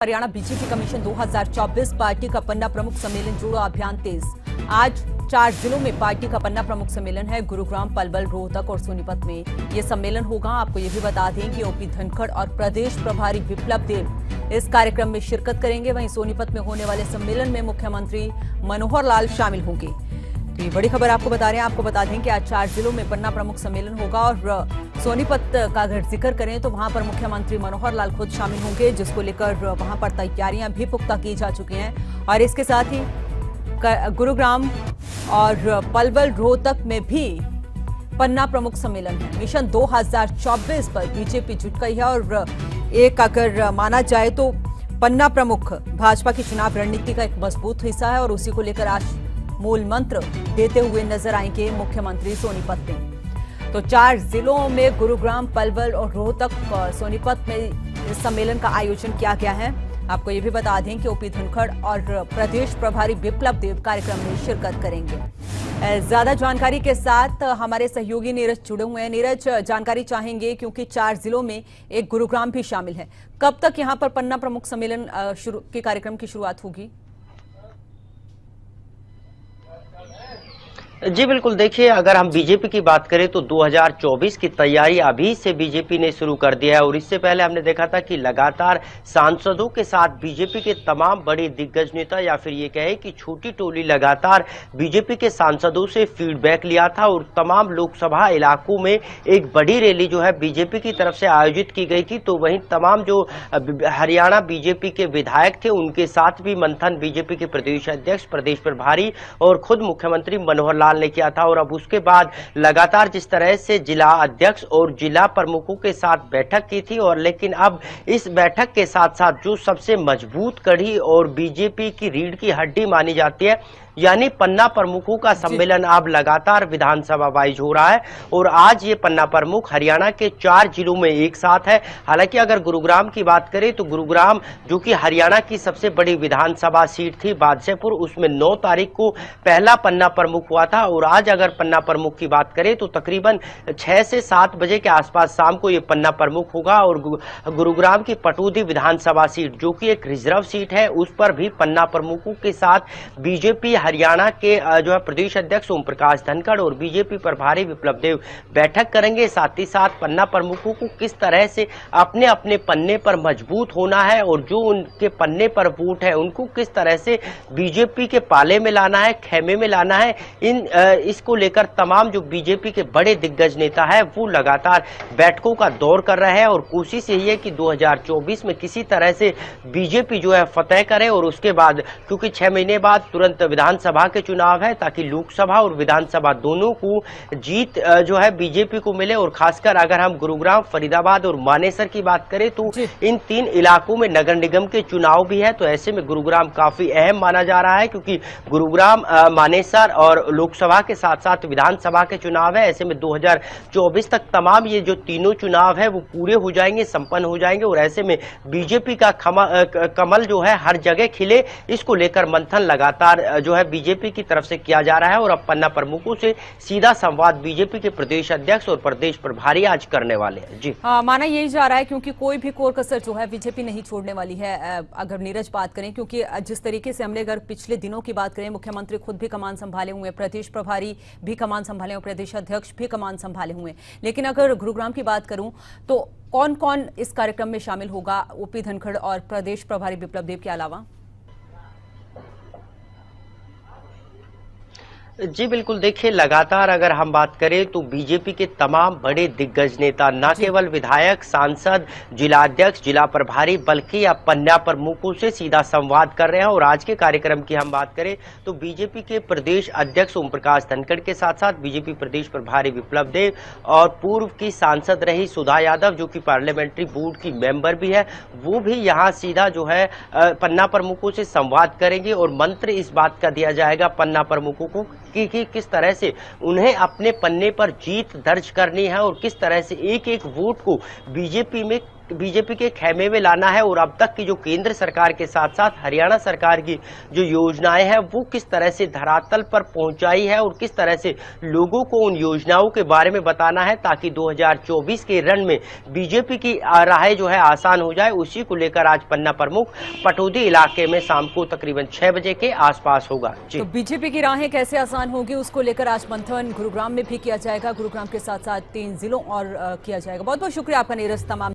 Haryana BJP commission 2024 party का पन्ना प्रमुख सम्मेलन जोड़ो अभियान तेज। आज 4 जिलों में पार्टी का पन्ना प्रमुख सम्मेलन है। गुरुग्राम, पलवल, रोहतक और सोनीपत में ये सम्मेलन होगा। आपको ये भी बता दें कि ओपी धनखड़ और प्रदेश प्रभारी विप्लव देव इस कार्यक्रम में शिरकत करेंगे। वहीं सोनीपत में होने वाले सम्मेलन में मुख्यमंत्री मनोहर लाल शामिल होंगे। तो ये बड़ी खबर आपको बता रहे हैं। आपको बता दें कि आज 4 जिलों में पन्ना प्रमुख सम्मेलन होगा और सोनीपत का अगर जिक्र करें तो वहां पर मुख्यमंत्री मनोहर लाल खुद शामिल होंगे, जिसको लेकर वहां पर तैयारियां भी पुख्ता की जा चुकी हैं। और इसके साथ ही गुरुग्राम और पलवल, रोहतक में भी पन्ना प्रमुख सम्मेलन है। मिशन 2024 पर बीजेपी जुट गई है और एक अगर माना जाए तो पन्ना प्रमुख भाजपा की चुनाव रणनीति का एक मजबूत हिस्सा है और उसी को लेकर आज मूल मंत्र देते हुए नजर आएंगे मुख्यमंत्री सोनीपत में। तो 4 जिलों में गुरुग्राम, पलवल और रोहतक, सोनीपत में इस सम्मेलन का आयोजन किया गया है। आपको ये भी बता दें कि ओपी धनखड़ और प्रदेश प्रभारी विप्लव देव कार्यक्रम में शिरकत करेंगे। ज्यादा जानकारी के साथ हमारे सहयोगी नीरज जुड़े हुए हैं। नीरज, जानकारी चाहेंगे क्योंकि 4 जिलों में एक गुरुग्राम भी शामिल है। कब तक यहाँ पर पन्ना प्रमुख सम्मेलन के कार्यक्रम की शुरुआत होगी? जी बिल्कुल, देखिए अगर हम बीजेपी की बात करें तो 2024 की तैयारी अभी से बीजेपी ने शुरू कर दिया है। और इससे पहले हमने देखा था कि लगातार सांसदों के साथ बीजेपी के तमाम बड़े दिग्गज नेता या फिर ये कहे कि छोटी टोली लगातार बीजेपी के सांसदों से फीडबैक लिया था और तमाम लोकसभा इलाकों में एक बड़ी रैली जो है बीजेपी की तरफ से आयोजित की गई थी। तो वहीं तमाम जो हरियाणा बीजेपी के विधायक थे उनके साथ भी मंथन बीजेपी के प्रदेश अध्यक्ष, प्रदेश प्रभारी और खुद मुख्यमंत्री मनोहर लाल ने किया था। और अब उसके बाद लगातार जिस तरह से जिला अध्यक्ष और जिला प्रमुखों के साथ बैठक की थी, और लेकिन अब इस बैठक के साथ साथ जो सबसे मजबूत कड़ी और बीजेपी की रीढ़ की हड्डी मानी जाती है यानी पन्ना प्रमुखों का सम्मेलन अब लगातार विधानसभा वाइज हो रहा है। और आज ये पन्ना प्रमुख हरियाणा के 4 जिलों में एक साथ है। हालांकि अगर गुरुग्राम की बात करें तो गुरुग्राम जो कि हरियाणा की सबसे बड़ी विधानसभा सीट थी बादशाहपुर, उसमें 9 तारीख को पहला पन्ना प्रमुख हुआ था। और आज अगर पन्ना प्रमुख की बात करें तो तकरीबन 6 से 7 बजे के आसपास शाम को ये पन्ना प्रमुख होगा। और गुरुग्राम की पटौदी विधानसभा सीट जो कि एक रिजर्व सीट है, उस पर भी पन्ना प्रमुखों के साथ बीजेपी हरियाणा के जो है प्रदेश अध्यक्ष ओम प्रकाश धनखड़ और बीजेपी प्रभारी विप्लव देव बैठक करेंगे। साथ ही साथ पन्ना प्रमुखों को किस तरह से अपने अपने पन्ने पर मजबूत होना है और जो उनके पन्ने पर वोट है उनको किस तरह से बीजेपी के पाले में लाना है, खेमे में लाना है, इसको लेकर तमाम जो बीजेपी के बड़े दिग्गज नेता है वो लगातार बैठकों का दौर कर रहे हैं। और कोशिश यही है कि 2024 में किसी तरह से बीजेपी जो है फतेह करे और उसके बाद, क्योंकि 6 महीने बाद तुरंत विधानसभा के चुनाव है, ताकि लोकसभा और विधानसभा दोनों को जीत जो है बीजेपी को मिले। और खासकर अगर हम गुरुग्राम, फरीदाबाद और मानेसर की बात करें तो इन 3 इलाकों में नगर निगम के चुनाव भी है। तो ऐसे में गुरुग्राम काफी अहम माना जा रहा है, क्योंकि गुरुग्राम, मानेसर और लोकसभा के साथ साथ विधानसभा के चुनाव है। ऐसे में 2024 तक तमाम ये जो तीनों चुनाव है वो पूरे हो जाएंगे, संपन्न हो जाएंगे। और ऐसे में बीजेपी का कमल जो है हर जगह खिले, इसको लेकर मंथन लगातार जो है बीजेपी की तरफ से किया जा रहा है। और अब पन्ना प्रमुखों से सीधा संवाद बीजेपी के प्रदेश अध्यक्ष और प्रदेश प्रभारी आज करने वाले हैं। जी माना यही जा रहा है क्योंकि कोई भी कोर कसर जो है बीजेपी नहीं छोड़ने वाली है। अगर नीरज बात करें, क्योंकि जिस तरीके से हमने अगर पिछले दिनों की बात करें, मुख्यमंत्री खुद भी कमान संभाले हुए, प्रदेश प्रभारी भी कमान संभाले हुए, प्रदेश अध्यक्ष भी कमान संभाले हुए। लेकिन अगर गुरुग्राम की बात करूं तो कौन कौन इस कार्यक्रम में शामिल होगा ओपी धनखड़ और प्रदेश प्रभारी विप्लव देव के अलावा? जी बिल्कुल, देखिए लगातार अगर हम बात करें तो बीजेपी के तमाम बड़े दिग्गज नेता, न केवल विधायक, सांसद, जिलाध्यक्ष, जिला प्रभारी, बल्कि अब पन्ना प्रमुखों से सीधा संवाद कर रहे हैं। और आज के कार्यक्रम की हम बात करें तो बीजेपी के प्रदेश अध्यक्ष ओम प्रकाश धनखड़ के साथ साथ बीजेपी प्रदेश प्रभारी विप्लव देव और पूर्व की सांसद रही सुधा यादव जो कि पार्लियामेंट्री बोर्ड की मेंबर भी है, वो भी यहाँ सीधा जो है पन्ना प्रमुखों से संवाद करेंगे। और मंत्र इस बात का दिया जाएगा पन्ना प्रमुखों को कि किस तरह से उन्हें अपने पन्ने पर जीत दर्ज करनी है और किस तरह से एक एक वोट को बीजेपी में बीजेपी के खेमे में लाना है और अब तक की जो केंद्र सरकार के साथ साथ हरियाणा सरकार की जो योजनाएं हैं वो किस तरह से धरातल पर पहुंचाई है और किस तरह से लोगों को उन योजनाओं के बारे में बताना है ताकि 2024 के रण में बीजेपी की राहें जो है आसान हो जाए। उसी को लेकर आज पन्ना प्रमुख पटौदी इलाके में शाम को तकरीबन 6 बजे के आसपास होगा। जी तो बीजेपी की राहें कैसे आसान होगी उसको लेकर आज मंथन गुरुग्राम में भी किया जाएगा। गुरुग्राम के साथ साथ 3 जिलों और किया जाएगा। बहुत बहुत शुक्रिया आपका नीरज तमाम